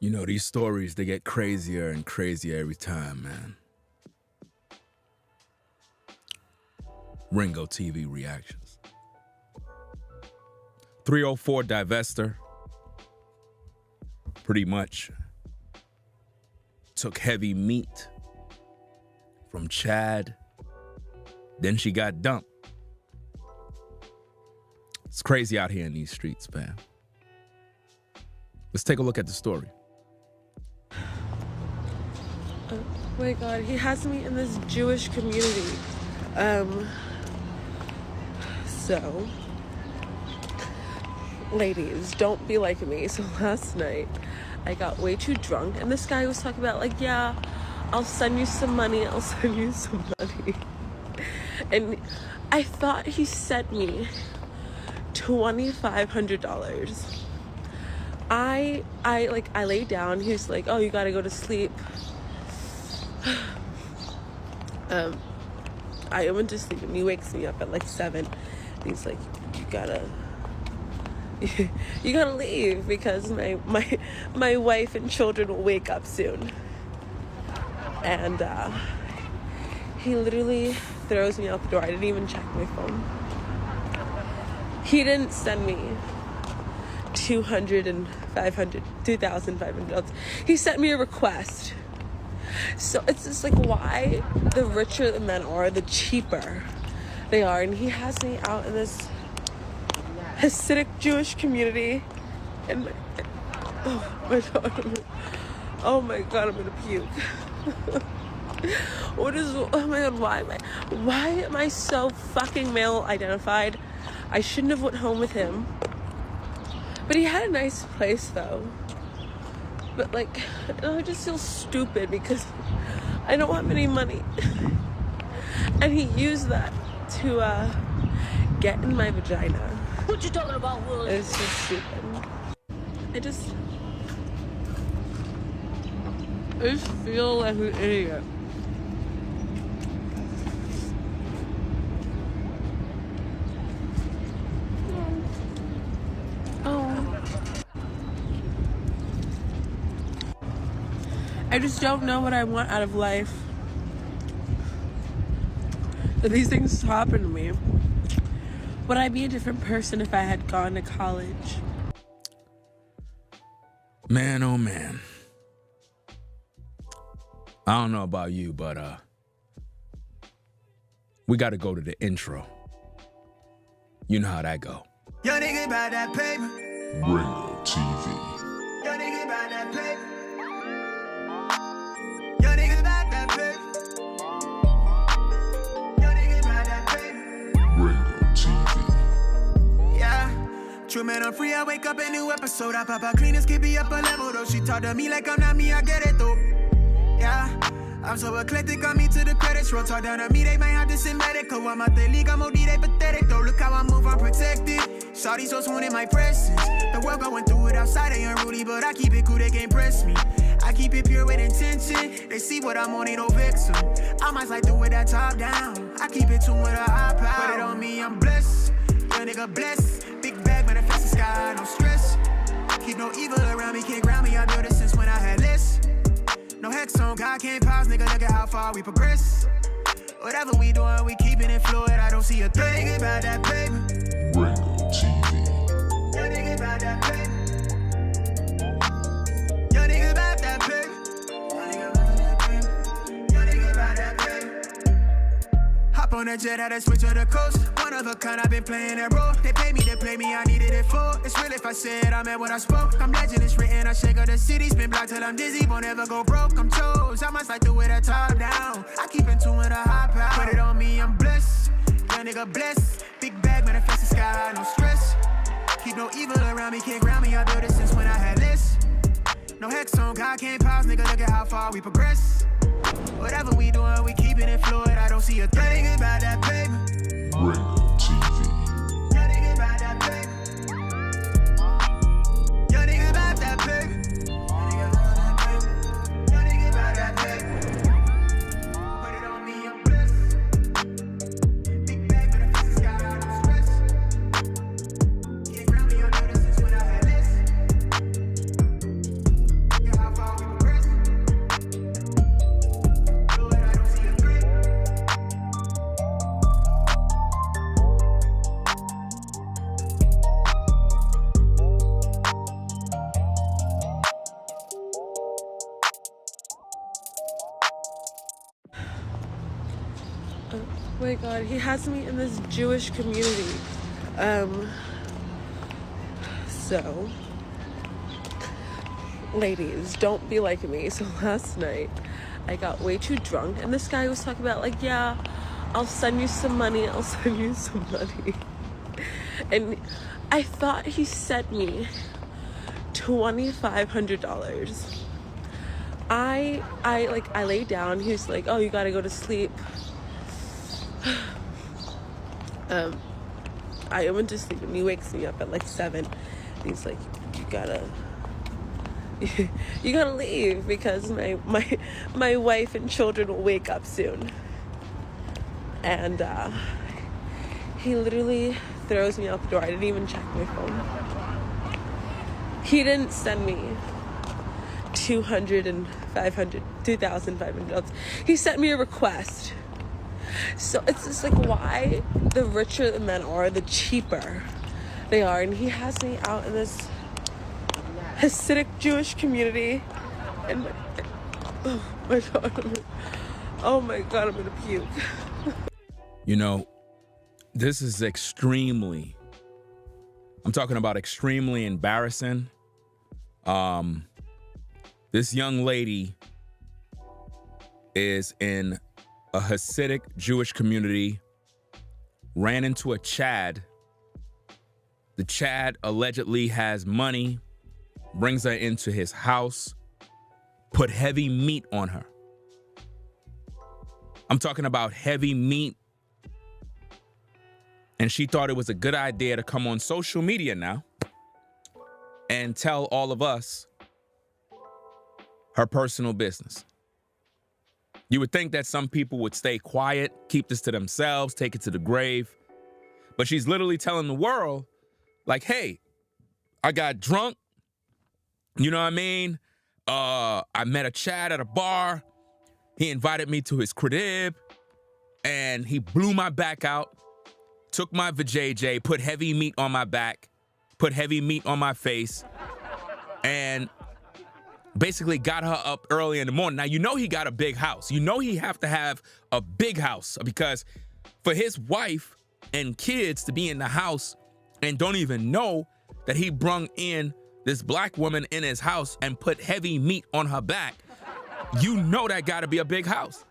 You know, these stories, they get crazier and crazier every time, man. Ringo TV reactions. 304 Divester pretty much took heavy meat from Chad. Then she got dumped. It's crazy out here in these streets, man. Let's take a look at the story. Oh my God, he has me in this Jewish community. So, ladies, don't be like me. So last night, I got way too drunk, and this guy was talking about, like, yeah, I'll send you some money, I'll send you some money. And I thought he sent me $2,500. I laid down. He was like, oh, you gotta go to sleep. I went to sleep, and he wakes me up at like 7. He's like, you gotta leave because my wife and children will wake up soon. And he literally throws me out the door. I didn't even check my phone. He didn't send me $2,500. He sent me a request. So it's just like, why the richer the men are, the cheaper they are. And he has me out in this Hasidic Jewish community, and oh my god, I'm gonna puke. Oh my god, why am I so fucking male identified? I shouldn't have went home with him. But he had a nice place though. But like, I just feel stupid because I don't have any money. And he used that to get in my vagina. What you talking about, Willie? It's just stupid. I just feel like an idiot. I just don't know what I want out of life. If these things happen to me, would I be a different person if I had gone to college? Man, oh man. I don't know about you, but we gotta go to the intro. You know how that go. Yo, nigga about that paper. Ringo TV. Yo, nigga about that paper. Yo, nigga about that paper. Yo, nigga about that paper. Ringo TV. Yeah. True man, I'm free. I wake up a new episode. I pop out clean and skip me up a level though. She talk to me like I'm not me. I get it though. Yeah. I'm so eclectic, on me to the credits roll. Talk down to me, they might have to send medical. I'm out the league, I'm OD, they pathetic though. Look how I move, I'm protected. Shawty so swoon in my presence. The world going through it outside, they unruly, but I keep it cool, they can't press me. I keep it pure with intention. They see what I'm on, ain't no vixen. I might slide through with that top down. I keep it tuned with a high power. Put it on me, I'm blessed. Young nigga blessed. Big bag, manifest the sky, no stress. Keep no evil around me, can't ground me. I built it since when I had less. No hex on, God can't pause, nigga, look at how far we progress. Whatever we doing, we keeping it fluid, I don't see a thing. Yo, nigga about that paper. Ringo TV. Yo, nigga about that paper. Yo, nigga about that paper. Yo, nigga about that paper. Yo, nigga about that paper. Hop on a jet, had to switch to the coast. One of a kind, I've been playing that role. They pay me to play me, I needed it for. It's real if I said I meant what I spoke. I'm legend, it's written, I shake up the city. Spin block till I'm dizzy, won't ever go broke. I'm chose, I must like to wear that top down. I keep in tune with a high power. Put it on me, I'm blessed. Young nigga blessed. Big bag, manifest the sky, no stress. Keep no evil around me, can't ground me. I built it since when I had less. No hex on, God can't pause, nigga, look at how far we progress. Whatever we doing, we keeping it fluid, I don't see a thing. Yo, nigga about that paper. Ringo TV. Yo, nigga about that paper. Yo, nigga about that paper. Yo, nigga about that paper. Put it on me, I'm blessed. Big bag, but I fix the sky, no stress. Can't ground me, I know this since when I had less. Yeah. my God, he has me in this Jewish community. So, ladies, don't be like me. So last night, I got way too drunk, and this guy was talking about, like, yeah, I'll send you some money, I'll send you some money. And I thought he sent me $2,500. I laid down. He was like, oh, you gotta go to sleep. I went to sleep, and he wakes me up at like 7. He's like, you gotta leave because my wife and children will wake up soon. And he literally throws me out the door. I didn't even check my phone. He didn't send me $2,500. He sent me a request. So it's just like, why the richer the men are, the cheaper they are. And he has me out in this Hasidic Jewish community, and oh my God, I'm gonna puke. You know, this is extremely, I'm talking about extremely embarrassing. This young lady is in a Hasidic Jewish community, ran into a Chad. The Chad allegedly has money, brings her into his house, put heavy meat on her. I'm talking about heavy meat. And she thought it was a good idea to come on social media now and tell all of us her personal business. You would think that some people would stay quiet, keep this to themselves, take it to the grave. But she's literally telling the world, like, hey, I got drunk. You know what I mean? I met a Chad at a bar. He invited me to his crib, and he blew my back out, took my vajayjay, put heavy meat on my back, put heavy meat on my face, and basically got her up early in the morning. Now, you know he got a big house. You know he have to have a big house, because for his wife and kids to be in the house and don't even know that he brung in this black woman in his house and put heavy meat on her back, you know that gotta be a big house.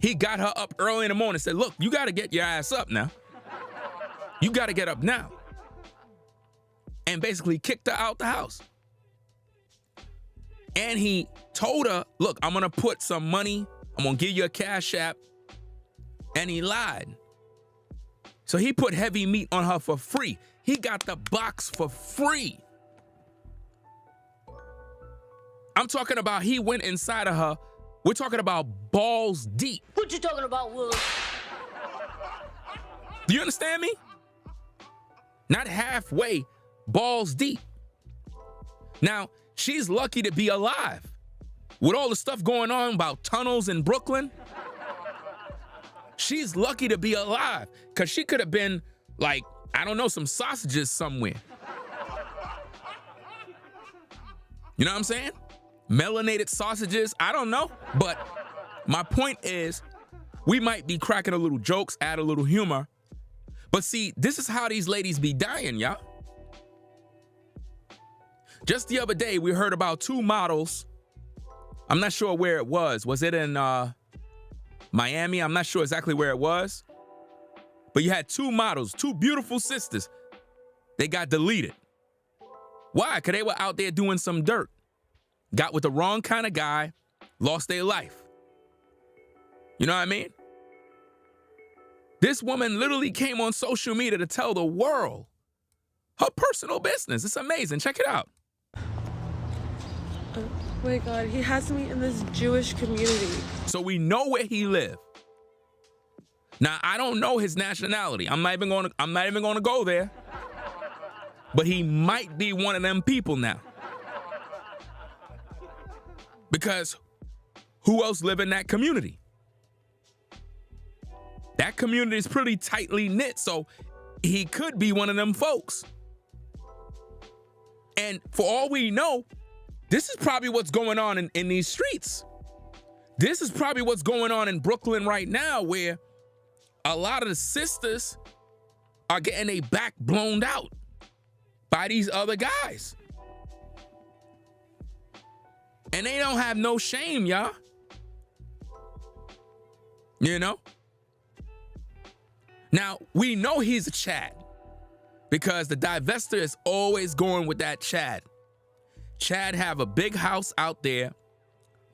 He got her up early in the morning and said, look, you gotta get your ass up now. You gotta get up now. And basically kicked her out the house. And he told her, look, I'm gonna put some money, I'm gonna give you a cash app. And he lied. So he put heavy meat on her for free. He got the box for free. I'm talking about he went inside of her. We're talking about balls deep. What you talking about, Will? Do you understand me? Not halfway, balls deep. Now, she's lucky to be alive. With all the stuff going on about tunnels in Brooklyn, she's lucky to be alive, because she could have been like, I don't know, some sausages somewhere. You know what I'm saying? Melanated sausages, I don't know. But my point is, we might be cracking a little jokes, add a little humor. But see, this is how these ladies be dying, y'all. Just the other day, we heard about 2 models. I'm not sure where it was. Was it in Miami? I'm not sure exactly where it was. But you had 2 models, 2 beautiful sisters. They got deleted. Why? Because they were out there doing some dirt. Got with the wrong kind of guy, lost their life. You know what I mean? This woman literally came on social media to tell the world her personal business. It's amazing. Check it out. Oh my God, he has me in this Jewish community. So we know where he lived. Now, I don't know his nationality. I'm not even going to go there. But he might be one of them people now. Because who else live in that community? That community is pretty tightly knit, so he could be one of them folks. And for all we know, this is probably what's going on in these streets. This is probably what's going on in Brooklyn right now, where a lot of the sisters are getting their back blown out by these other guys. And they don't have no shame, y'all. You know? Now, we know he's a Chad because the Divester is always going with that Chad. Chad have a big house out there,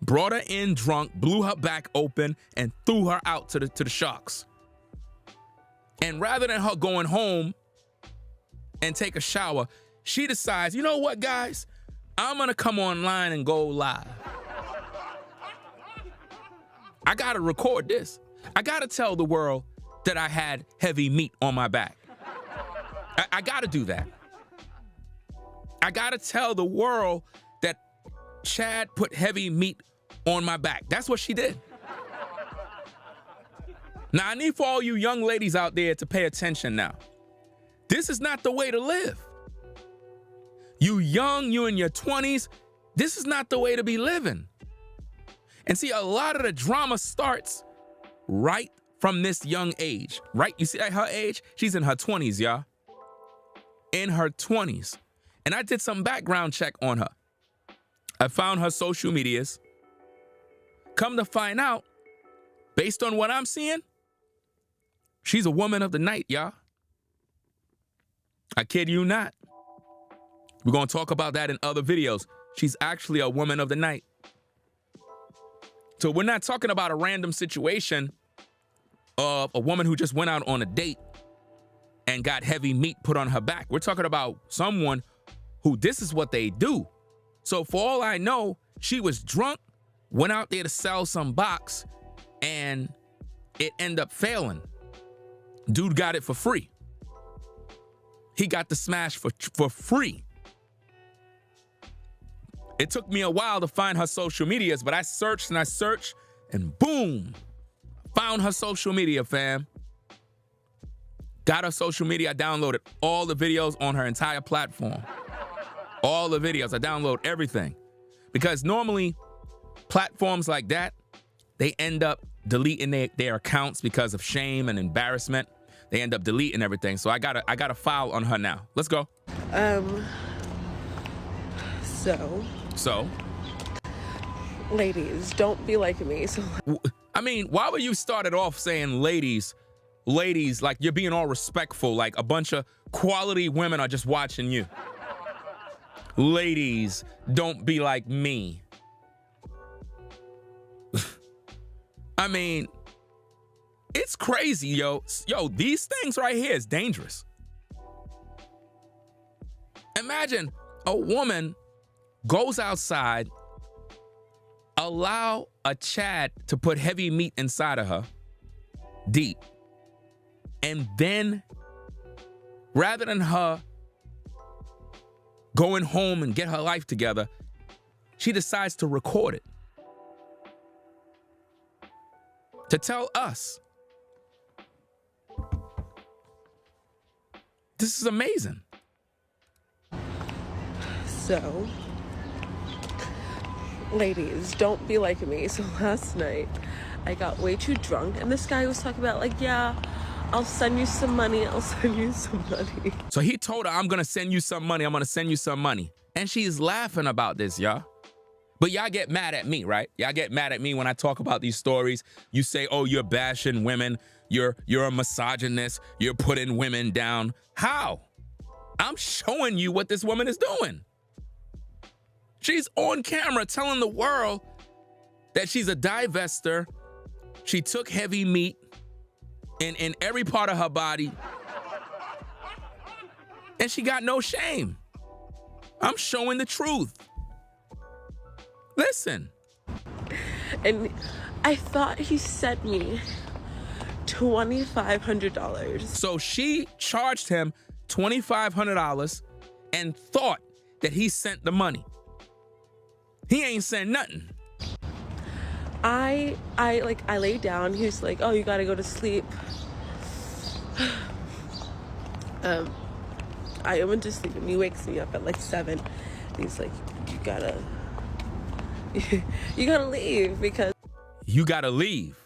brought her in drunk, blew her back open, and threw her out to the sharks. And rather than her going home and take a shower, she decides, you know what, guys? I'm gonna come online and go live. I gotta record this. I gotta tell the world that I had heavy meat on my back. I gotta do that. I gotta tell the world that Chad put heavy meat on my back. That's what she did. Now, I need for all you young ladies out there to pay attention now. This is not the way to live. You young, you in your 20s, this is not the way to be living. And see, a lot of the drama starts right from this young age, right? You see at her age, she's in her 20s, y'all. In her 20s. And I did some background check on her. I found her social medias. Come to find out, based on what I'm seeing, she's a woman of the night, y'all. I kid you not. We're going to talk about that in other videos. She's actually a woman of the night. So we're not talking about a random situation of a woman who just went out on a date and got heavy meat put on her back. We're talking about someone who this is what they do. So for all I know, she was drunk, went out there to sell some box, and it ended up failing. Dude got it for free. He got the smash for free. It took me a while to find her social medias, but I searched and I searched, and boom, found her social media, fam. Got her social media. I downloaded all the videos on her entire platform. All the videos. I download everything. Because normally, platforms like that, they end up deleting their accounts because of shame and embarrassment. They end up deleting everything. So I got a file on her now. Let's go. So? Ladies, don't be like me. So, I mean, why would you start it off saying ladies, like you're being all respectful, like a bunch of quality women are just watching you. Ladies, don't be like me. I mean, it's crazy, yo. Yo, these things right here is dangerous. Imagine a woman goes outside, allow a Chad to put heavy meat inside of her, deep, and then rather than her going home and get her life together, she decides to record it. To tell us. This is amazing. So, ladies, don't be like me. So last night, I got way too drunk, and this guy was talking about, like, yeah, I'll send you some money. I'll send you some money. So he told her, I'm going to send you some money. I'm going to send you some money. And she's laughing about this, y'all. But y'all get mad at me, right? Y'all get mad at me when I talk about these stories. You say, oh, you're bashing women. You're a misogynist. You're putting women down. How? I'm showing you what this woman is doing. She's on camera telling the world that she's a divester. She took heavy meat in every part of her body. And she got no shame. I'm showing the truth. Listen. And I thought he sent me $2,500. So she charged him $2,500 and thought that he sent the money. He ain't sent nothing. I laid down. He was like, oh, you gotta go to sleep. I went to sleep and he wakes me up at like 7. He's like, you gotta leave because you gotta leave.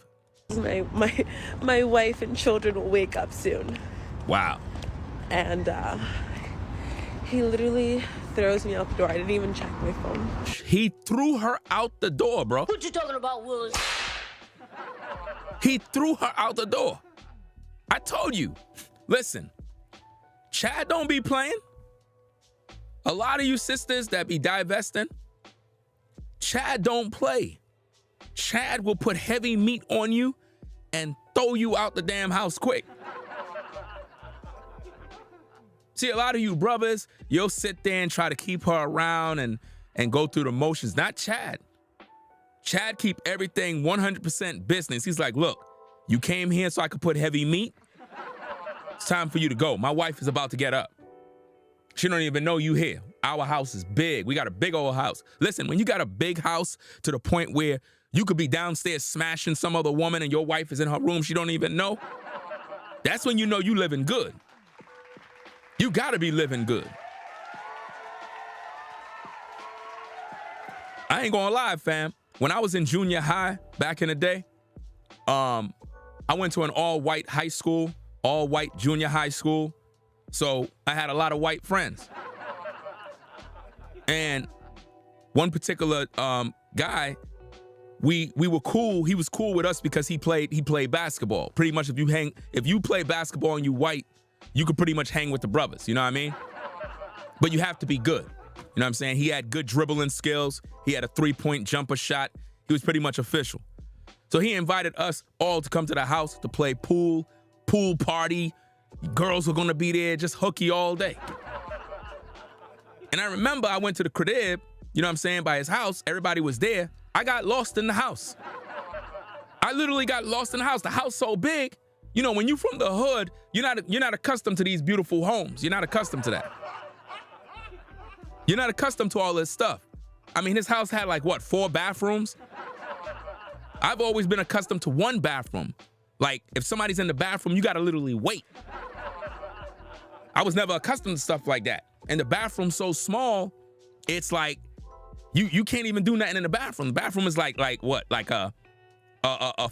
my wife and children will wake up soon. Wow. And he literally throws me out the door. I didn't even check my phone. He threw her out the door, bro. What you talking about, Willis? He threw her out the door. I told you. Listen, Chad don't be playing. A lot of you sisters that be divesting, Chad don't play. Chad will put heavy meat on you and throw you out the damn house quick. See, a lot of you brothers, you'll sit there and try to keep her around and go through the motions. Not Chad. Chad keep everything 100% business. He's like, look, you came here so I could put heavy meat. It's time for you to go. My wife is about to get up. She don't even know you here. Our house is big. We got a big old house. Listen, when you got a big house to the point where you could be downstairs smashing some other woman and your wife is in her room, she don't even know, that's when you know you living good. You gotta be living good. I ain't gonna lie, fam. When I was in junior high back in the day, I went to an all-white high school, all-white junior high school. So I had a lot of white friends. And one particular guy, we were cool. He was cool with us because he played basketball. Pretty much if you play basketball and you white, you could pretty much hang with the brothers, you know what I mean? But you have to be good. You know what I'm saying? He had good dribbling skills. He had a 3-point jumper shot. He was pretty much official. So he invited us all to come to the house to play pool party. Girls were gonna be there, just hooky all day. And I remember I went to the crib, you know what I'm saying, by his house. Everybody was there. I got lost in the house. I literally got lost in the house. The house so big, you know, when you from the hood, you're not accustomed to these beautiful homes. You're not accustomed to that. You're not accustomed to all this stuff. I mean, his house had like, what, 4 bathrooms? I've always been accustomed to 1 bathroom. Like, if somebody's in the bathroom, you gotta literally wait. I was never accustomed to stuff like that. And the bathroom's so small, it's like, you can't even do nothing in the bathroom. The bathroom is like what? Like a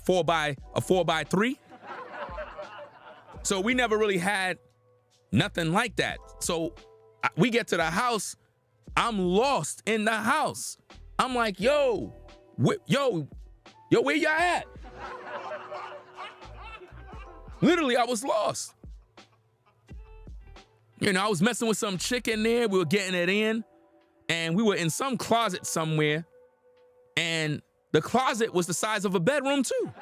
4 by 3? So we never really had nothing like that. So we get to the house, I'm lost in the house. I'm like, yo, where y'all at? Literally, I was lost. You know, I was messing with some chick in there. We were getting it in. And we were in some closet somewhere. And the closet was the size of a bedroom, too.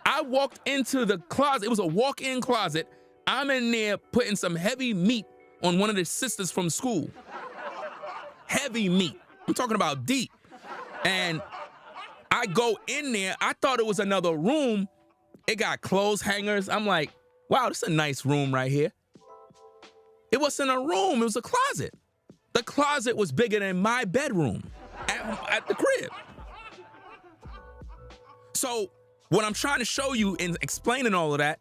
I walked into the closet. It was a walk-in closet. I'm in there putting some heavy meat on one of the sisters from school. Heavy meat. I'm talking about deep. And I go in there. I thought it was another room. It got clothes hangers. I'm like, wow, this is a nice room right here. It wasn't a room. It was a closet. The closet was bigger than my bedroom at the crib. So what I'm trying to show you in explaining all of that,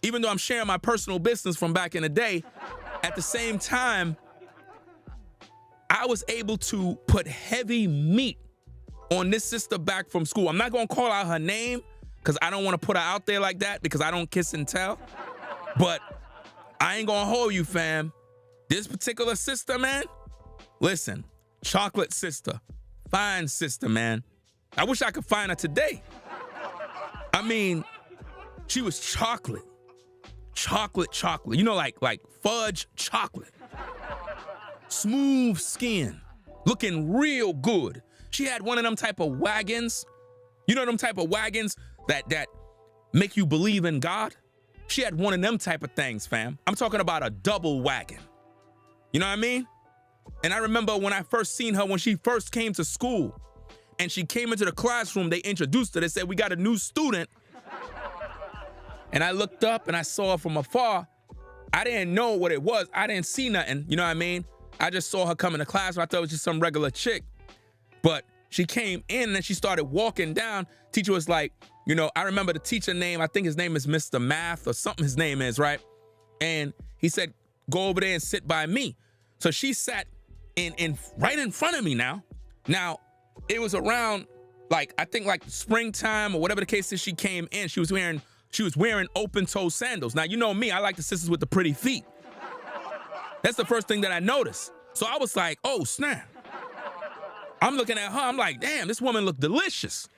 even though I'm sharing my personal business from back in the day, at the same time, I was able to put heavy meat on this sister back from school. I'm not going to call out her name because I don't want to put her out there like that because I don't kiss and tell. But I ain't going to hold you, fam. This particular sister, man, listen, chocolate sister, fine sister, man. I wish I could find her today. I mean, she was chocolate. Chocolate. You know, like fudge chocolate. Smooth skin, looking real good. She had one of them type of wagons. You know them type of wagons that make you believe in God? She had one of them type of things, fam. I'm talking about a double wagon. You know what I mean? And I remember when I first seen her, when she first came to school and she came into the classroom, they introduced her. They said, we got a new student. And I looked up and I saw her from afar. I didn't know what it was. I didn't see nothing. You know what I mean? I just saw her come into class. I thought it was just some regular chick. But she came in and then she started walking down. Teacher was like, you know, I remember the teacher name. I think his name is Mr. Math or something his name is, right? And he said, go over there and sit by me. So she sat in right in front of me now. Now, it was around like, I think like springtime or whatever the case is, she came in. She was wearing open-toe sandals. Now, you know me, I like the sisters with the pretty feet. That's the first thing that I noticed. So I was like, oh, snap. I'm looking at her, I'm like, damn, this woman looked delicious.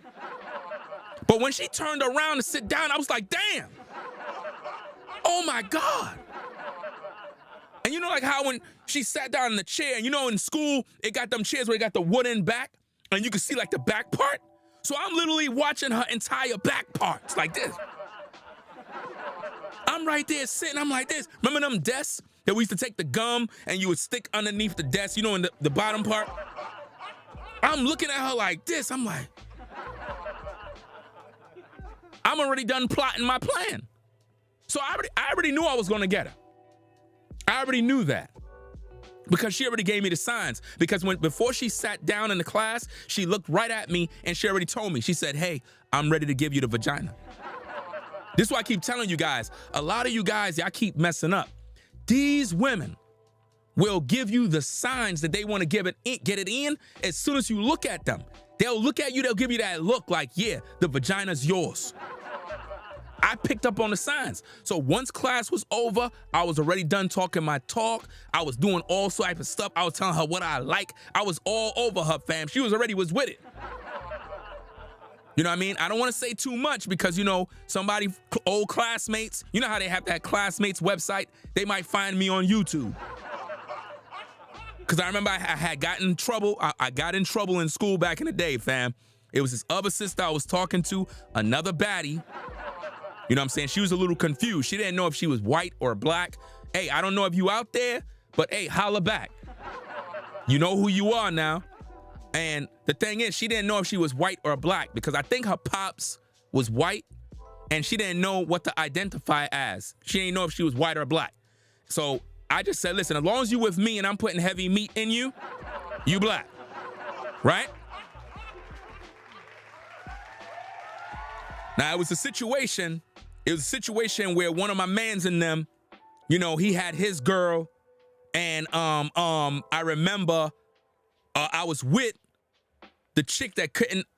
But when she turned around to sit down, I was like, damn. Oh my God. And you know, like how when she sat down in the chair, and you know in school, it got them chairs where it got the wooden back, and you can see like the back part. So I'm literally watching her entire back parts like this. I'm right there sitting, I'm like this. Remember them desks that we used to take the gum and you would stick underneath the desk, you know, in the bottom part? I'm looking at her like this, I'm like, I'm already done plotting my plan. So I already knew I was gonna get her. I already knew that because she already gave me the signs. Because before she sat down in the class, she looked right at me and she already told me. She said, hey, I'm ready to give you the vagina. This is why I keep telling you guys, a lot of you guys, y'all keep messing up. These women will give you the signs that they want to get it in as soon as you look at them. They'll look at you, they'll give you that look like, yeah, the vagina's yours. I picked up on the signs. So once class was over, I was already done talking my talk. I was doing all type of stuff. I was telling her what I like. I was all over her, fam. She was with it. You know what I mean? I don't want to say too much because, you know, old classmates, you know how they have that classmates website? They might find me on YouTube. Because I remember I had gotten in trouble. I got in trouble in school back in the day, fam. It was this other sister I was talking to, another baddie. You know what I'm saying? She was a little confused. She didn't know if she was white or black. Hey, I don't know if you out there, but hey, holla back. You know who you are now. And the thing is, she didn't know if she was white or black because I think her pops was white and she didn't know what to identify as. She didn't know if she was white or black. So I just said, listen, as long as you with me and I'm putting heavy meat in you, you black, right? Now, it was a situation where one of my mans in them, you know, he had his girl, and I remember I was with the chick that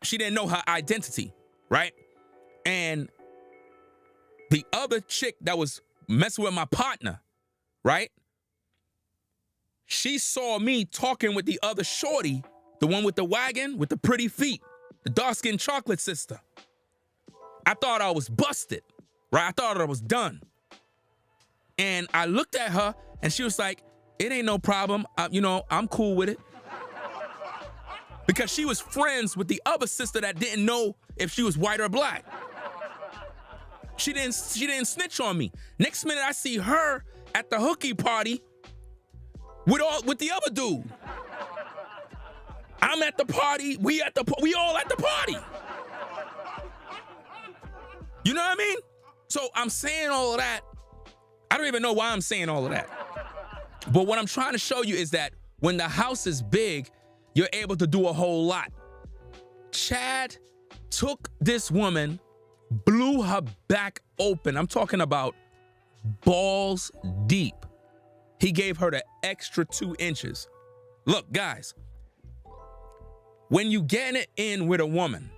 she didn't know her identity, right? And the other chick that was messing with my partner, right? She saw me talking with the other shorty, the one with the wagon, with the pretty feet, the dark-skinned chocolate sister. I thought I was busted, right? I thought I was done. And I looked at her and she was like, it ain't no problem. You know, I'm cool with it. Because she was friends with the other sister that didn't know if she was white or black. She didn't snitch on me. Next minute I see her at the hooky party with the other dude. I'm at the party, we all at the party. You know what I mean? So I'm saying all of that. I don't even know why I'm saying all of that. But what I'm trying to show you is that when the house is big, you're able to do a whole lot. Chad took this woman, blew her back open. I'm talking about balls deep. He gave her the extra 2 inches. Look, guys, when you get it in with a woman,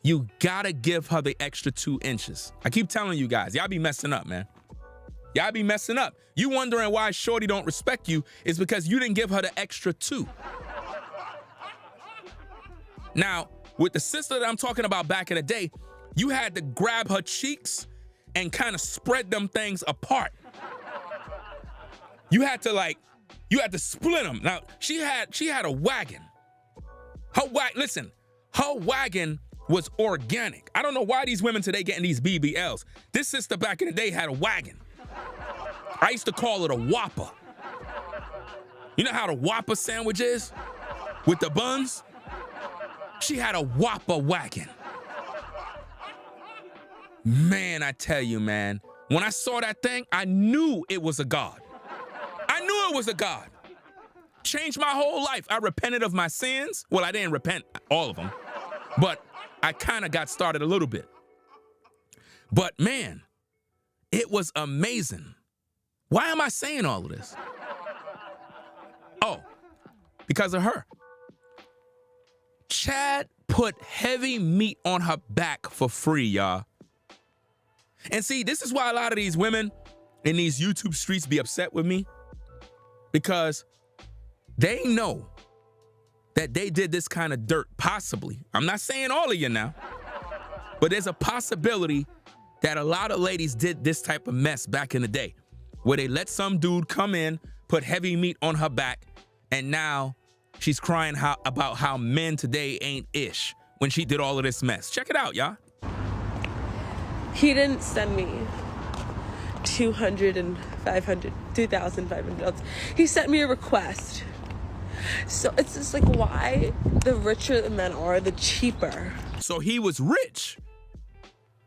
you gotta give her the extra 2 inches. I keep telling you guys, y'all be messing up, man. Y'all be messing up. You wondering why shorty don't respect you is because you didn't give her the extra 2. Now, with the sister that I'm talking about back in the day, you had to grab her cheeks and kind of spread them things apart. You had to split them. Now, she had a wagon. Her wagon was organic. I don't know why these women today getting these BBLs. This sister back in the day had a wagon. I used to call it a Whopper. You know how the Whopper sandwich is? With the buns? She had a Whopper wagon. Man, I tell you, man, when I saw that thing, I knew it was a God. I knew it was a God. Changed my whole life. I repented of my sins. Well, I didn't repent all of them, but I kind of got started a little bit. But man, it was amazing. Why am I saying all of this? Oh, because of her. Chad put heavy meat on her back for free, y'all. And see, this is why a lot of these women in these YouTube streets be upset with me, because they know that they did this kind of dirt, possibly. I'm not saying all of you now, but there's a possibility that a lot of ladies did this type of mess back in the day, where they let some dude come in, put heavy meat on her back, and now she's crying about how men today ain't ish when she did all of this mess. Check it out, y'all. He didn't send me $200 and $500, $2,500. He sent me a request. So it's just like, why the richer the men are, the cheaper. So he was rich.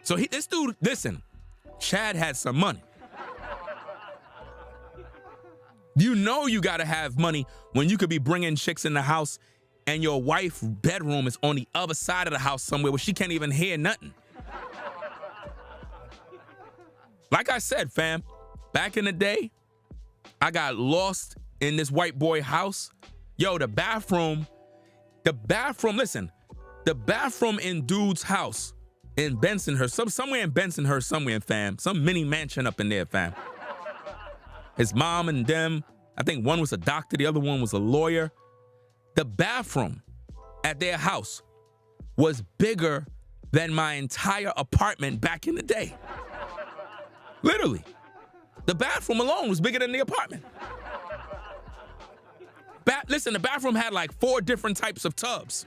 So this dude, listen, Chad had some money. You know you gotta have money when you could be bringing chicks in the house and your wife's bedroom is on the other side of the house somewhere where she can't even hear nothing. Like I said, fam, back in the day, I got lost in this white boy house. Yo, the bathroom, listen, the bathroom in dude's house in Bensonhurst, somewhere in Bensonhurst, fam, some mini mansion up in there, fam. His mom and them, I think one was a doctor, the other one was a lawyer. The bathroom at their house was bigger than my entire apartment back in the day. Literally. The bathroom alone was bigger than the apartment. Listen, the bathroom had like 4 different types of tubs.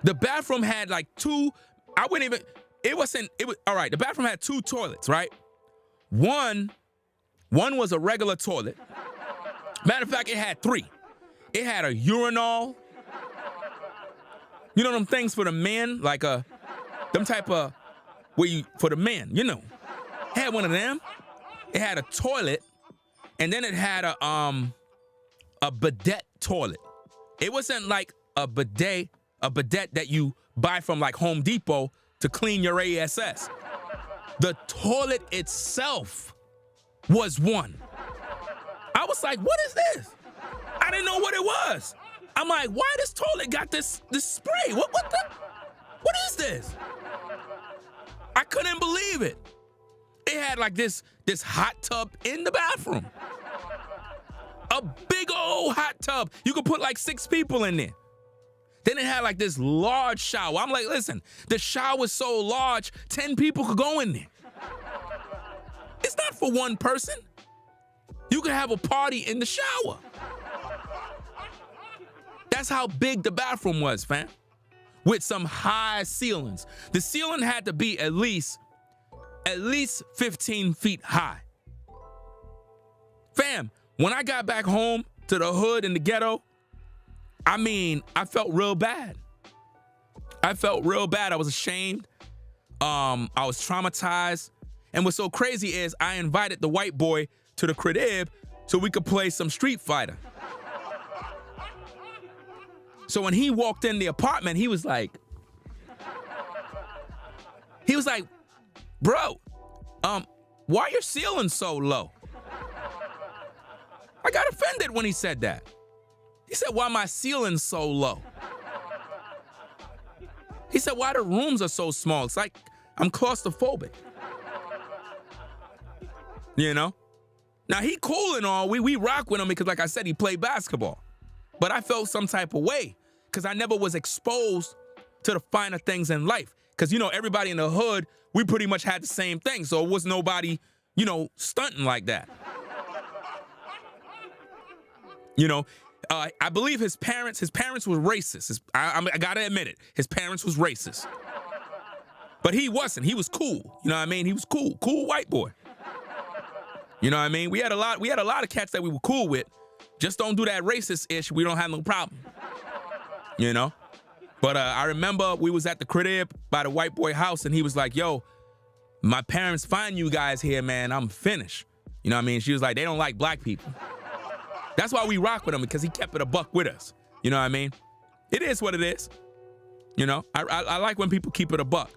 The bathroom had like 2, all right, the bathroom had 2 toilets, right? One was a regular toilet. Matter of fact, it had 3. It had a urinal. You know them things for the men, like them type of, for the men, you know. It had one of them. It had a toilet, and then it had a bidet toilet. It wasn't like a bidet that you buy from like Home Depot to clean your ass. The toilet itself was one. I was like, what is this? I didn't know what it was. I'm like, why this toilet got this spray? What is this? I couldn't believe it. It had like this hot tub in the bathroom. A big old hot tub. You could put like 6 people in there. Then it had like this large shower. I'm like, listen, the shower was so large, 10 people could go in there. It's not for one person. You could have a party in the shower. That's how big the bathroom was, fam. With some high ceilings. The ceiling had to be at least 15 feet high. Fam, when I got back home to the hood and the ghetto, I mean, I felt real bad. I was ashamed. I was traumatized. And what's so crazy is I invited the white boy to the crib so we could play some Street Fighter. So when he walked in the apartment, he was like, bro, why are your ceilings so low? I got offended when he said that. He said, why my ceiling's so low? He said, why the rooms are so small? It's like I'm claustrophobic. You know? Now he cool and all, we rock with him because like I said, he played basketball. But I felt some type of way because I never was exposed to the finer things in life. Because, you know, everybody in the hood, we pretty much had the same thing. So it was nobody, you know, stunting like that. You know, I believe his parents were racist. I gotta admit it. His parents was racist. But he wasn't. He was cool. You know what I mean? He was cool. Cool white boy. You know what I mean? We had a lot of cats that we were cool with. Just don't do that racist ish. We don't have no problem. You know? But I remember we was at the crib by the white boy house and he was like, yo, my parents find you guys here, man. I'm finished. You know what I mean? She was like, they don't like black people. That's why we rock with him, because he kept it a buck with us. You know what I mean? It is what it is. You know, I like when people keep it a buck.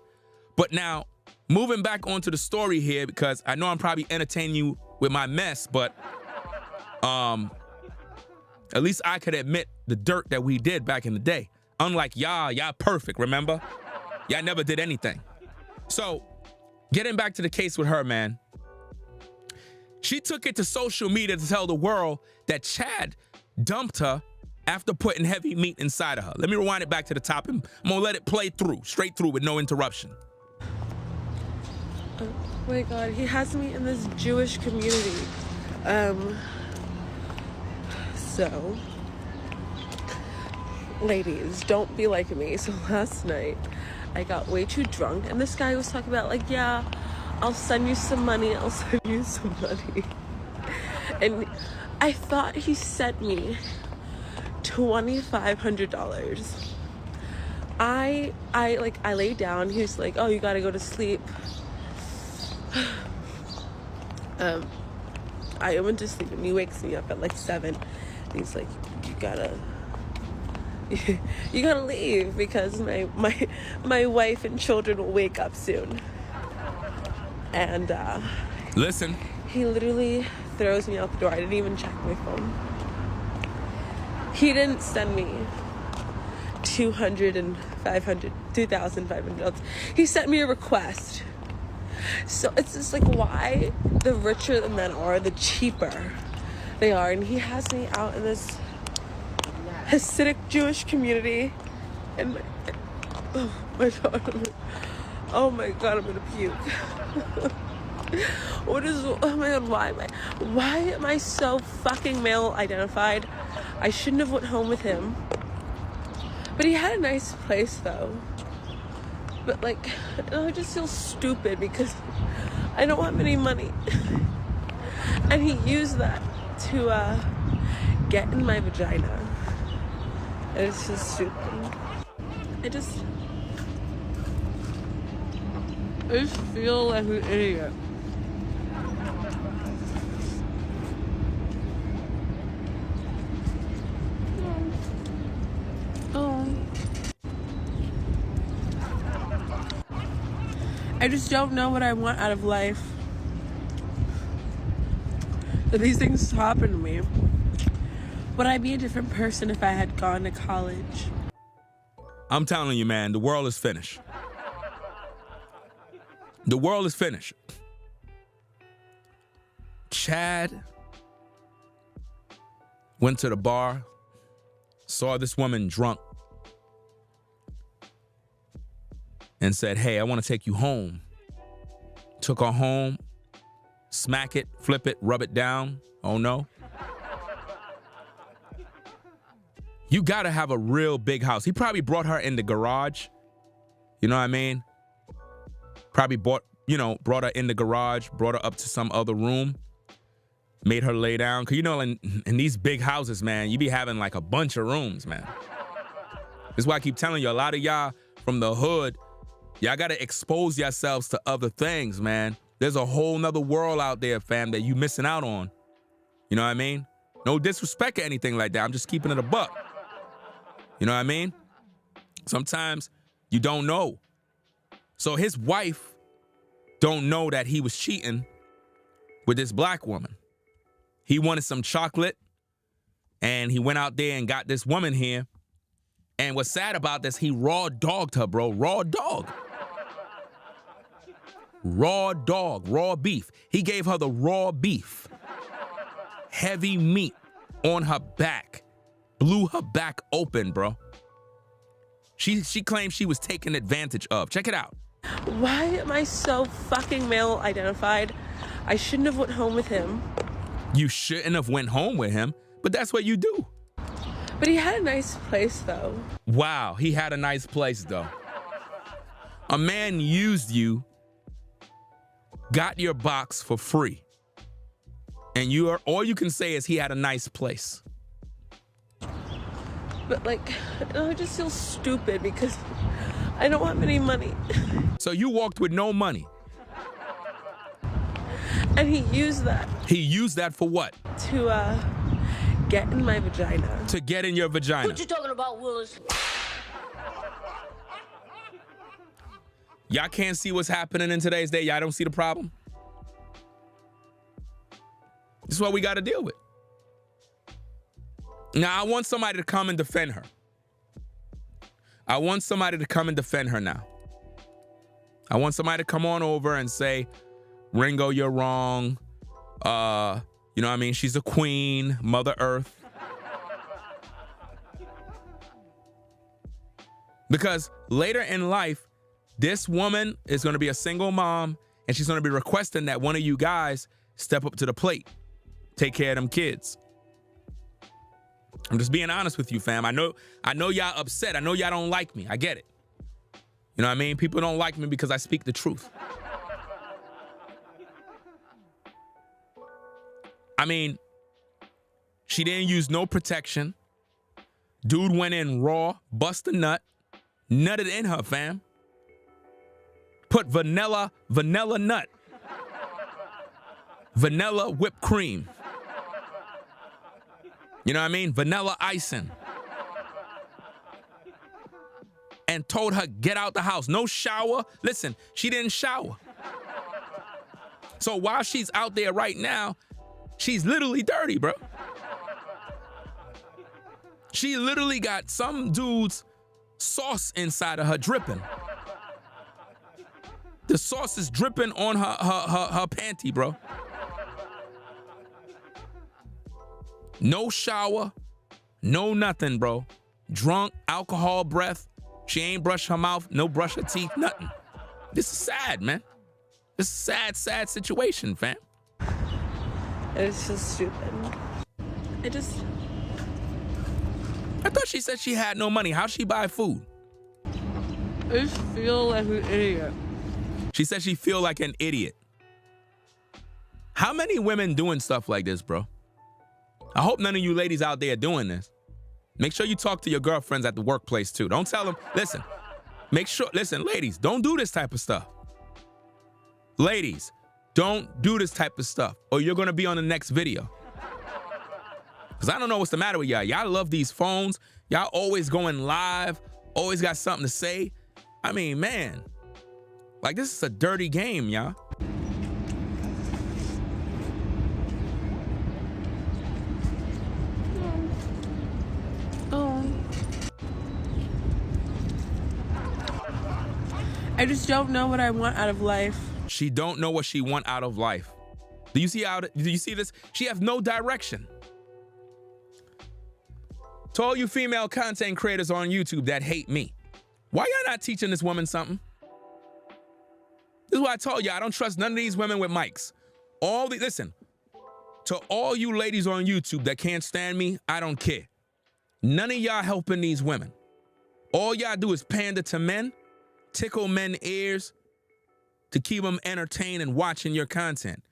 But now, moving back onto the story here, because I know I'm probably entertaining you with my mess, but at least I could admit the dirt that we did back in the day. Unlike y'all perfect, remember? Y'all never did anything. So, getting back to the case with her, man. She took it to social media to tell the world that Chad dumped her after putting heavy meat inside of her. Let me rewind it back to the top and I'm gonna let it play through, straight through with no interruption. Oh my God, he has me in this Jewish community. So, ladies, don't be like me. So last night, I got way too drunk and this guy was talking about like, yeah, I'll send you some money, I'll send you some money. And I thought he sent me $2,500. I laid down, he was like, oh, you gotta go to sleep. I went to sleep and he wakes me up at like 7. And he's like, you gotta leave because my wife and children will wake up soon. And listen, he literally throws me out the door. I didn't even check my phone. He didn't send me $2,500. He sent me a request. So it's just like, why the richer the men are, the cheaper they are. And he has me out in this Hasidic Jewish community. And oh my God, I'm gonna puke. Oh my God, why am I so fucking male identified? I shouldn't have went home with him. But he had a nice place though. But like, I just feel stupid because I don't have any money. And he used that to get in my vagina. And it's just stupid. I just feel like an idiot. I just don't know what I want out of life. If these things happen to me, would I be a different person if I had gone to college? I'm telling you, man, the world is finished. The world is finished. Chad went to the bar, saw this woman drunk, and said, hey, I want to take you home. Took her home, smack it, flip it, rub it down. Oh no. You gotta have a real big house. He probably brought her in the garage. You know what I mean? Probably brought her in the garage, brought her up to some other room, made her lay down. Cause in these big houses, man, you be having like a bunch of rooms, man. That's why I keep telling you, a lot of y'all from the hood, y'all gotta expose yourselves to other things, man. There's a whole nother world out there, fam, that you missing out on. You know what I mean? No disrespect or anything like that. I'm just keeping it a buck. You know what I mean? Sometimes you don't know. So his wife don't know that he was cheating with this black woman. He wanted some chocolate and he went out there and got this woman here. And what's sad about this, he raw dogged her, bro. Raw dog. Raw dog, raw beef. He gave her the raw beef. Heavy meat on her back. Blew her back open, bro. She claimed she was taken advantage of. Check it out. Why am I so fucking male identified? I shouldn't have went home with him. You shouldn't have went home with him, but that's what you do. But he had a nice place though. Wow, he had a nice place though. A man used you, got your box for free. And all you can say is he had a nice place. But like, I just feel stupid because I don't have any money. So you walked with no money. And he used that. He used that for what? To get in my vagina. To get in your vagina. What you talking about, Willis? Y'all can't see what's happening in today's day. Y'all don't see the problem. This is what we got to deal with. Now, I want somebody to come and defend her. I want somebody to come and defend her now. I want somebody to come on over and say, Ringo, you're wrong. You know what I mean? She's a queen, Mother Earth. Because later in life, this woman is going to be a single mom, and she's going to be requesting that one of you guys step up to the plate, take care of them kids. I'm just being honest with you, fam. I know y'all upset. I know y'all don't like me. I get it. You know what I mean? People don't like me because I speak the truth. I mean, she didn't use no protection. Dude went in raw, bust a nut, nutted in her, fam. Put vanilla nut. Vanilla whipped cream. You know what I mean? Vanilla icing. And told her, get out the house. No shower. Listen, she didn't shower. So while she's out there right now, she's literally dirty, bro. She literally got some dude's sauce inside of her dripping. The sauce is dripping on her panty, bro. No shower, no nothing, bro. Drunk, alcohol breath. She ain't brush her mouth, no brush her teeth, nothing. This is sad, man. This is a sad situation, fam. It's just stupid. I thought she said she had no money. How'd she buy food? I just feel like an idiot. She said she feel like an idiot. How many women doing stuff like this, bro? I hope none of you ladies out there doing this. Make sure you talk to your girlfriends at the workplace too. Don't tell them, listen, listen, ladies, don't do this type of stuff. Ladies, don't do this type of stuff or you're gonna be on the next video. Cause I don't know what's the matter with y'all. Y'all love these phones. Y'all always going live, always got something to say. I mean, man, like this is a dirty game, y'all. I just don't know what I want out of life. She don't know what she want out of life. Do you see this? She has no direction. To all you female content creators on YouTube that hate me, why y'all not teaching this woman something? This is why I told you I don't trust none of these women with mics. Listen, to all you ladies on YouTube that can't stand me, I don't care. None of y'all helping these women. All y'all do is pander to men, tickle men's ears to keep them entertained and watching your content.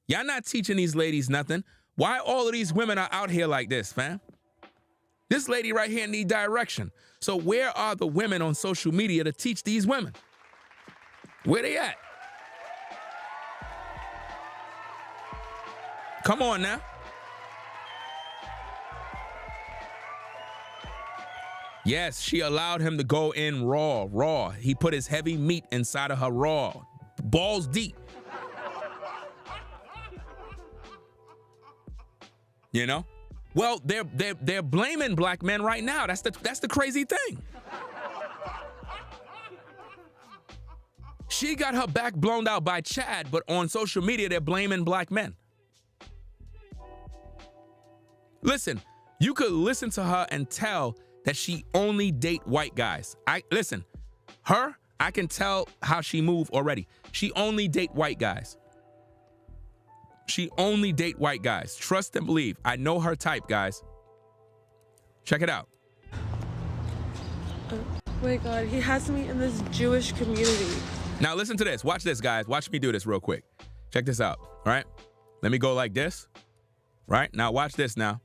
Y'all not teaching these ladies nothing. Why all of these women are out here like this, fam? This lady right here need direction. So where are the women on social media to teach these women? Where they at? Come on now. Yes, she allowed him to go in raw. He put his heavy meat inside of her raw, balls deep. You know? Well, they're blaming black men right now. That's the crazy thing. She got her back blown out by Chad, but on social media, they're blaming black men. Listen, you could listen to her and tell that she only date white guys. I can tell how she move already. She only date white guys. She only date white guys. Trust and believe. I know her type, guys. Check it out. Oh my God, he has me in this Jewish community. Now listen to this. Watch this, guys. Watch me do this real quick. Check this out, all right? Let me go like this, right? Now watch this now.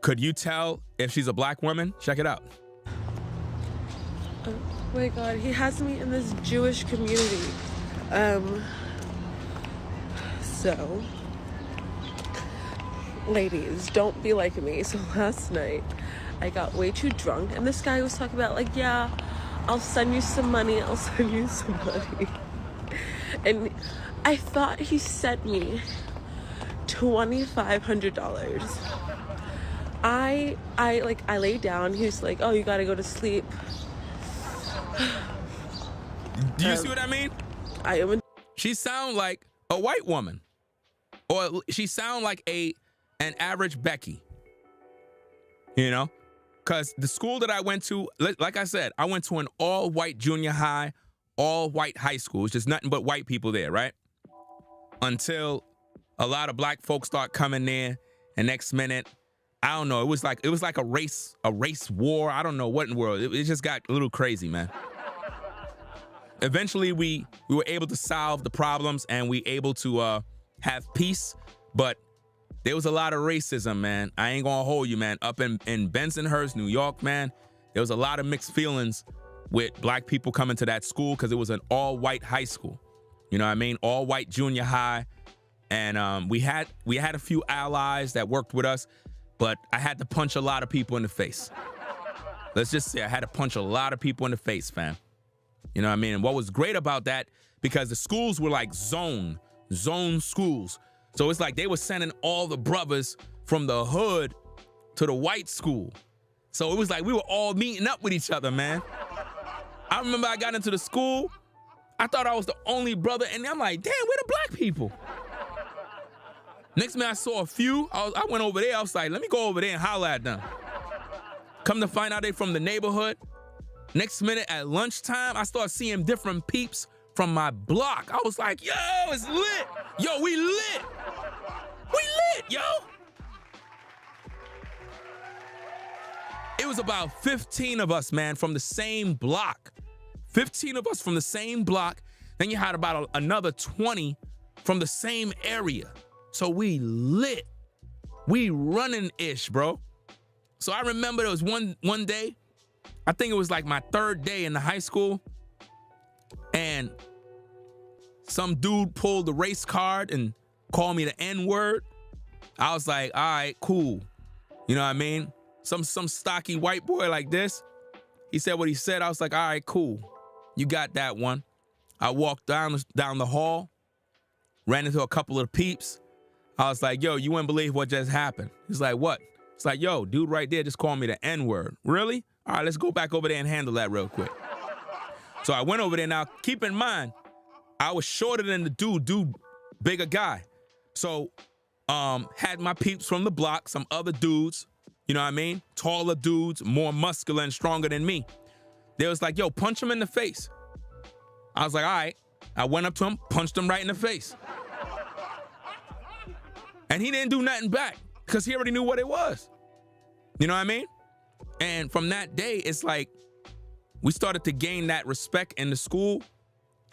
Could you tell if she's a black woman? Check it out. Oh my God, he has me in this Jewish community. So, ladies, don't be like me. So last night, I got way too drunk, and this guy was talking about like, yeah, I'll send you some money, And I thought he sent me $2,500. I laid down. He was like, "Oh, you gotta go to sleep." Do you see what I mean? I am. She sound like a white woman, or she sound like an average Becky. You know, because the school that I went to, like I said, I went to an all-white junior high, all-white high school. It's just nothing but white people there, right? Until a lot of black folks start coming there, and next minute, I don't know. It was like a race war. I don't know what in the world. It just got a little crazy, man. Eventually, we were able to solve the problems, and we able to have peace, but there was a lot of racism, man. I ain't gonna hold you, man. Up in Bensonhurst, New York, man, there was a lot of mixed feelings with black people coming to that school because it was an all-white high school. You know what I mean? All-white junior high. And we had a few allies that worked with us, but I had to punch a lot of people in the face. Let's just say I had to punch a lot of people in the face, fam. You know what I mean? And what was great about that, because the schools were like zone schools. So it's like they were sending all the brothers from the hood to the white school. So it was like we were all meeting up with each other, man. I remember I got into the school. I thought I was the only brother, and I'm like, damn, where the black people? Next minute I saw a few. I went over there. I was like, let me go over there and holler at them. Come to find out they from the neighborhood. Next minute at lunchtime, I started seeing different peeps from my block. I was like, yo, it's lit. Yo, we lit. We lit, yo. It was about 15 of us, man, from the same block. 15 of us from the same block. Then you had about another 20 from the same area. So we lit. We running-ish, bro. So I remember there was one day, I think it was like my third day in the high school, and some dude pulled the race card and called me the N-word. I was like, all right, cool. You know what I mean? Some stocky white boy like this. He said what he said. I was like, all right, cool. You got that one. I walked down the hall, ran into a couple of peeps. I was like, yo, you wouldn't believe what just happened. He's like, what? It's like, yo, dude right there just called me the N-word. Really? All right, let's go back over there and handle that real quick. So I went over there. Now, keep in mind, I was shorter than the dude, bigger guy. So had my peeps from the block, some other dudes, you know what I mean? Taller dudes, more muscular and stronger than me. They was like, yo, punch him in the face. I was like, all right. I went up to him, punched him right in the face. And he didn't do nothing back because he already knew what it was. You know what I mean? And from that day, it's like we started to gain that respect in the school.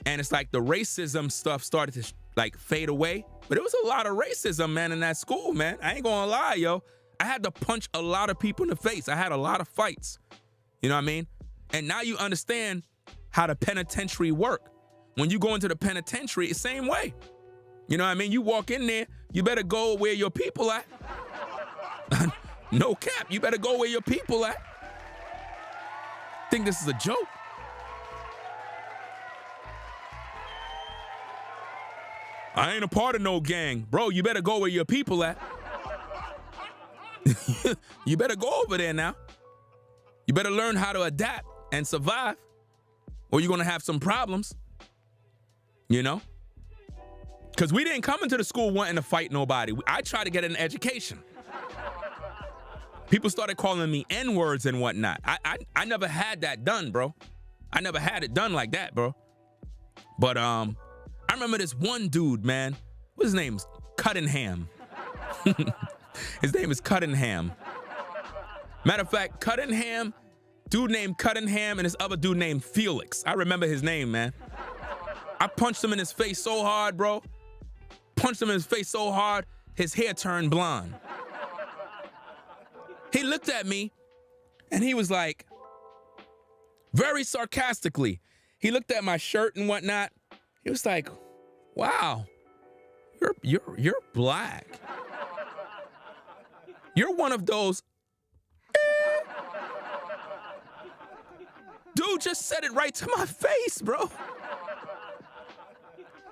And it's like the racism stuff started to like fade away. But it was a lot of racism, man, in that school, man. I ain't gonna lie, yo. I had to punch a lot of people in the face. I had a lot of fights. You know what I mean? And now you understand how the penitentiary work. When you go into the penitentiary, it's the same way. You know what I mean? You walk in there, you better go where your people at. No cap, you better go where your people at. Think this is a joke? I ain't a part of no gang. Bro, you better go where your people at. You better go over there now. You better learn how to adapt and survive, or you're gonna have some problems, you know? Because we didn't come into the school wanting to fight nobody. I tried to get an education. People started calling me N-words and whatnot. I never had that done, bro. I never had it done like that, bro. But I remember this one dude, man. What's his name? Cuttingham. His name is Cuttingham. Matter of fact, Cuttingham, dude named Cuttingham, and this other dude named Felix. I remember his name, man. I punched him in his face so hard, bro. Punched him in his face so hard, his hair turned blonde. He looked at me, and he was like, very sarcastically, he looked at my shirt and whatnot. He was like, wow, you're black. You're one of those. Dude just said it right to my face, bro.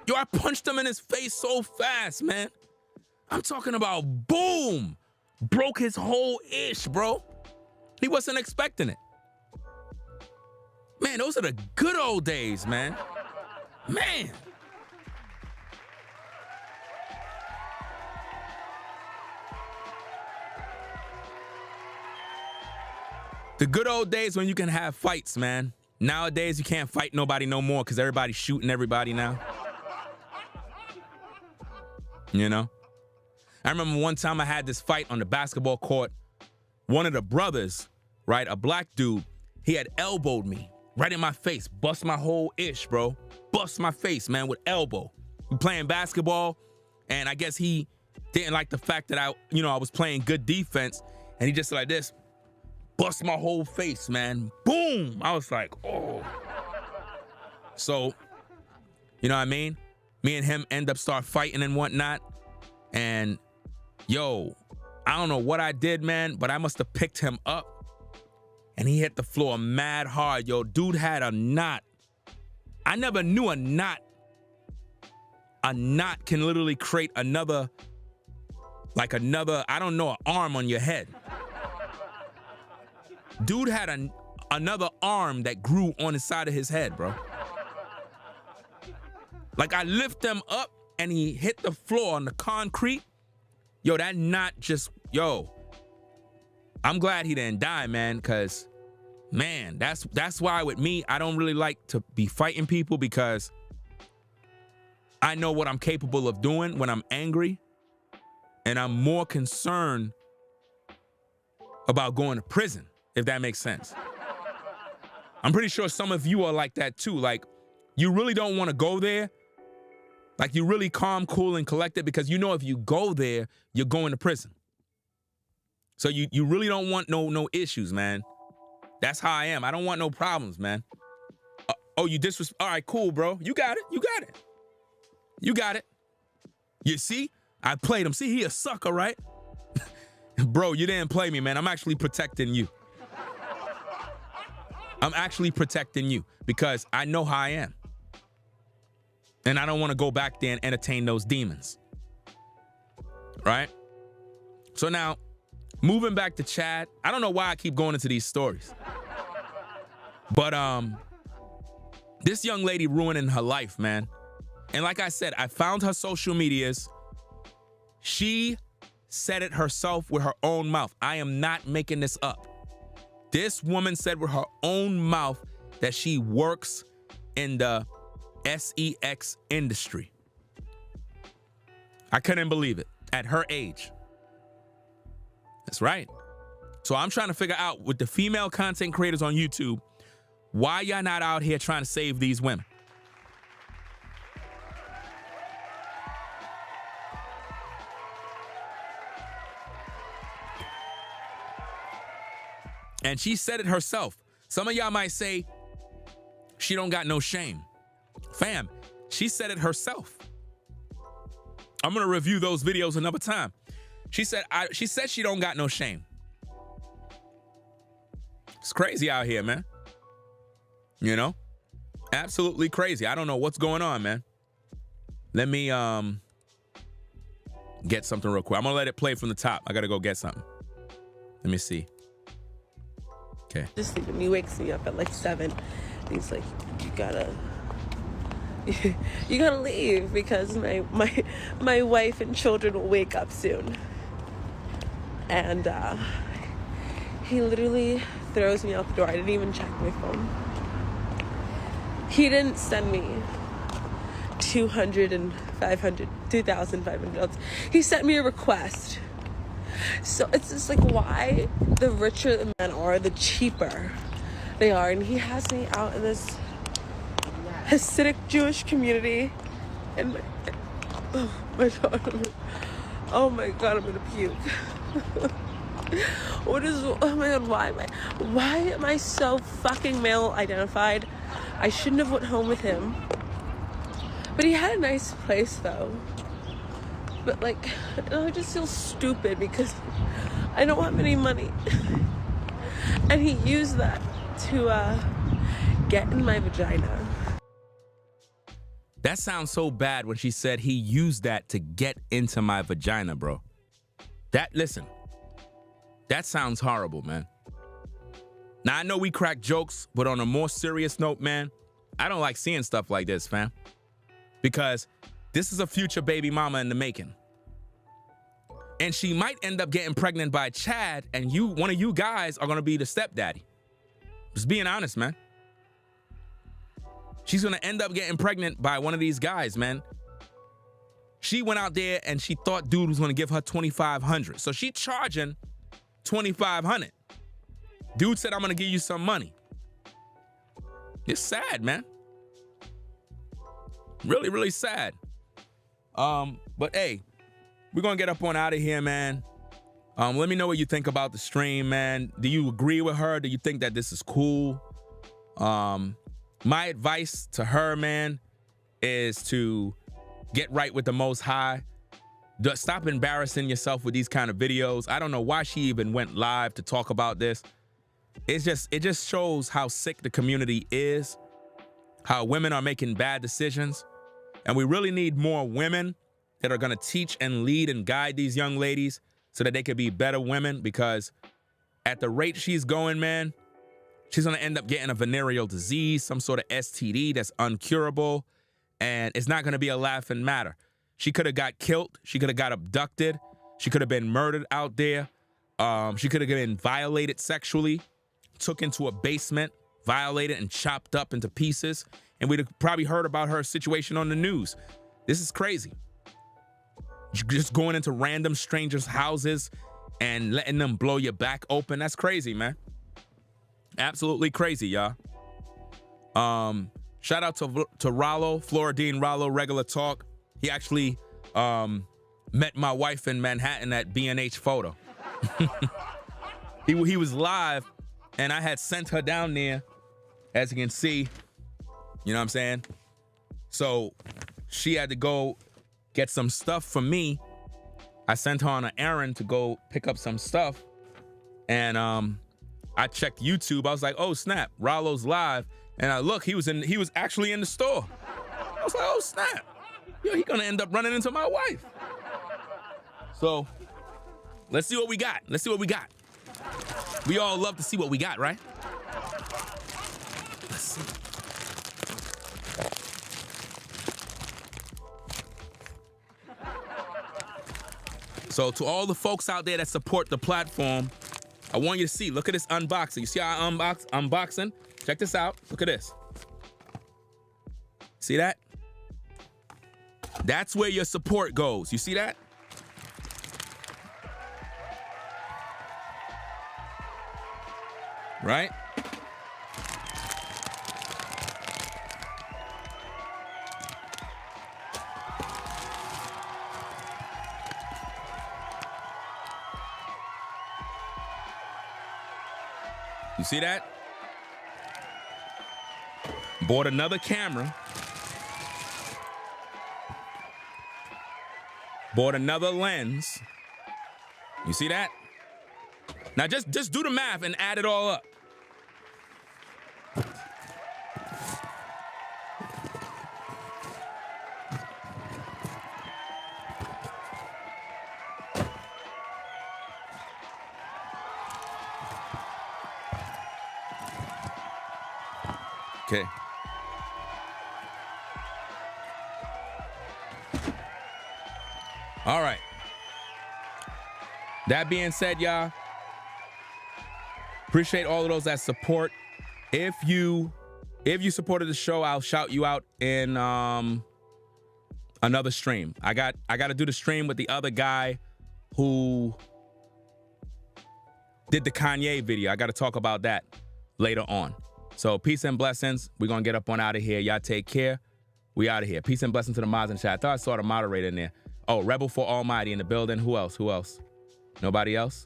Yo, I punched him in his face so fast, man. I'm talking about boom, Broke his whole ish, bro. He wasn't expecting it. Man, those are the good old days, man. Man. The good old days when you can have fights, man. Nowadays, you can't fight nobody no more because everybody's shooting everybody now. You know? I remember one time I had this fight on the basketball court. One of the brothers, right, a black dude, he had elbowed me right in my face. Bust my whole ish, bro. Bust my face, man, with elbow. We playing basketball, and I guess he didn't like the fact that I was playing good defense, and he just like this. Bust my whole face, man. Boom! I was like, oh. So, you know what I mean? Me and him end up start fighting and whatnot. And, yo, I don't know what I did, man, but I must have picked him up. And he hit the floor mad hard. Yo, dude had a knot. I never knew a knot. A knot can literally create another, I don't know, an arm on your head. Dude had another arm that grew on the side of his head, bro. Like, I lift him up and he hit the floor on the concrete. Yo, that knot just, I'm glad he didn't die, man, because, man, that's why with me, I don't really like to be fighting people because I know what I'm capable of doing when I'm angry, and I'm more concerned about going to prison, if that makes sense. I'm pretty sure some of you are like that too. Like, you really don't want to go there. Like, you really calm, cool, and collected because you know if you go there, you're going to prison. So you really don't want no issues, man. That's how I am. I don't want no problems, man. You disrespect. All right, cool, bro. You got it. You got it. You got it. You see? I played him. See, he a sucker, right? Bro, you didn't play me, man. I'm actually protecting you. I'm actually protecting you because I know how I am. And I don't want to go back there and entertain those demons. Right? So now, moving back to Chad, I don't know why I keep going into these stories. But this young lady ruining her life, man. And like I said, I found her social medias. She said it herself with her own mouth. I am not making this up. This woman said with her own mouth that she works in the sex industry. I couldn't believe it at her age. That's right. So I'm trying to figure out with the female content creators on YouTube, why y'all not out here trying to save these women? And she said it herself. Some of y'all might say she don't got no shame. Fam, she said it herself. I'm gonna review those videos another time. She said she don't got no shame. It's crazy out here, man. You know? Absolutely crazy. I don't know what's going on, man. Let me get something real quick. I'm gonna let it play from the top. I gotta go get something. Let me see. Okay. Just sleeping. He wakes me up at like 7. And he's like, you gotta leave because my wife and children will wake up soon. And he literally throws me out the door. I didn't even check my phone. He didn't send me $2,500. He sent me a request. So it's just like, why the richer the men are, the cheaper they are. And he has me out in this Hasidic Jewish community. And oh my God, I'm gonna puke. Oh my God, why am I so fucking male identified? I shouldn't have went home with him. But he had a nice place though. But like, I just feel stupid because I don't have any money. And he used that to get in my vagina. That sounds so bad when she said he used that to get into my vagina, bro. Listen, That sounds horrible, man. Now, I know we crack jokes, but on a more serious note, man, I don't like seeing stuff like this, fam. Because this is a future baby mama in the making. And she might end up getting pregnant by Chad, and one of you guys are gonna be the stepdaddy. Just being honest, man. She's gonna end up getting pregnant by one of these guys, man. She went out there and she thought dude was gonna give her $2,500. So she charging $2,500. Dude said, I'm gonna give you some money. It's sad, man. Really, really sad. But hey, we're gonna get up on out of here, man. Let me know what you think about the stream, man. Do you agree with her? Do you think that this is cool? My advice to her, man, is to get right with the Most High. Stop embarrassing yourself with these kind of videos. I don't know why she even went live to talk about this. It just shows how sick the community is, how women are making bad decisions. And we really need more women that are gonna teach and lead and guide these young ladies so that they could be better women, because at the rate she's going, man, she's gonna end up getting a venereal disease, some sort of STD that's uncurable, and it's not gonna be a laughing matter. She could have got killed, she could have got abducted, she could have been murdered out there, she could have been violated sexually, took into a basement, violated and chopped up into pieces, and we'd have probably heard about her situation on the news. This is crazy. Just going into random strangers' houses and letting them blow your back open. That's crazy, man. Absolutely crazy, y'all. Shout out to Rollo, Floridine Rollo, Regular Talk. He actually met my wife in Manhattan at B&H Photo. He was live, and I had sent her down there, as you can see. You know what I'm saying? So she had to go get some stuff for me. I sent her on an errand to go pick up some stuff. And I checked YouTube. I was like, oh snap, Rollo's live. And I look, he was actually in the store. I was like, oh snap. Yo, he gonna end up running into my wife. So let's see what we got. Let's see what we got. We all love to see what we got, right? Let's see. So to all the folks out there that support the platform, I want you to see, look at this unboxing. You see how I unboxing? Check this out, look at this. See that? That's where your support goes. You see that? Right? You see that? Bought another camera. Bought another lens. You see that? Now just do the math and add it all up. Okay. All right. That being said, y'all, appreciate all of those that support. If you supported the show, I'll shout you out in another stream. I got to do the stream with the other guy who did the Kanye video. I got to talk about that later on. So peace and blessings. We're going to get up on out of here. Y'all take care. We out of here. Peace and blessings to the mods in chat. I thought I saw the moderator in there. Oh, Rebel for Almighty in the building. Who else? Nobody else?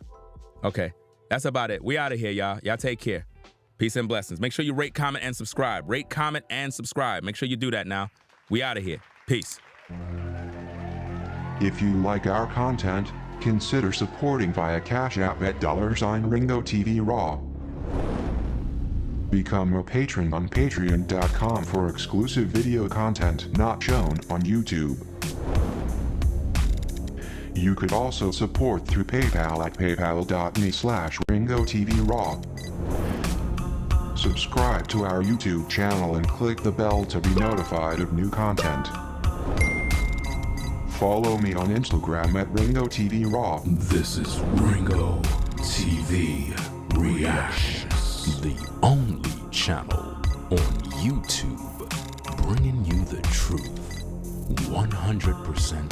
Okay. That's about it. We out of here, y'all. Y'all take care. Peace and blessings. Make sure you rate, comment, and subscribe. Rate, comment, and subscribe. Make sure you do that now. We out of here. Peace. If you like our content, consider supporting via Cash App at $Ringo TV Raw. Become a patron on patreon.com for exclusive video content not shown on YouTube. You could also support through PayPal at paypal.me/RingoTVRaw. Subscribe to our YouTube channel and click the bell to be notified of new content. Follow me on Instagram at RingoTVRaw. This is Ringo TV Reactions, the only channel on YouTube bringing you the truth 100%